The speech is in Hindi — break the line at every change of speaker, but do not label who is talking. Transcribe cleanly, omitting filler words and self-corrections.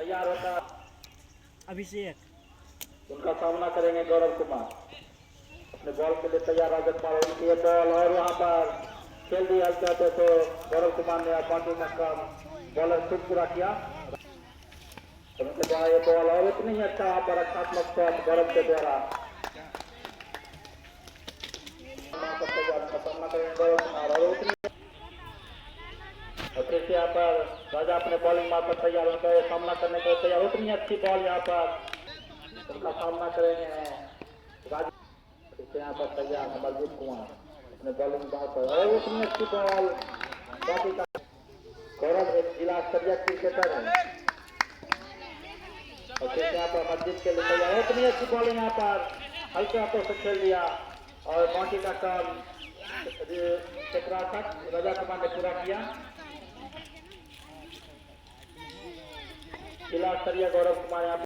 तैयार होता
अभिषेक
उनका सामना करेंगे गौरव कुमार। अपने बॉल के लिए तैयार राजन कुमार, उनकी ये बॉल और वहां पर खेल दी हल्के थे तो गौरव कुमार ने बाकी का काम बॉलर खुद पूरा किया। उनके द्वारा ये बॉल और उतनी ही अच्छा वहां पर रक्षात्मक शॉट गौरव के द्वारा सामना करेंगे गौरव कुमार और उतनी और फिर से यहाँ पर राजा अपने बॉलिंग मार्फत तैयार उनका सामना करने के लिए तैयार। उतनी अच्छी बॉल यहाँ पर उनका सामना करेंगे राजा। फिर से यहाँ पर तैयार है बलजीत कुमार अपने बॉलिंग मार्फत और उतनी अच्छी बॉल बाकी का गौरव एक जिला स्तरीय क्रिकेटर है और फिर से यहाँ पर मस्जिद के लिए तैयार। उतनी अच्छी बॉलिंग यहाँ पर हल्के हाथों से खेल दिया और बाकी का काम राजा कुमार ने पूरा किया। जिला स्तरीय गौरव कुमार यहाँ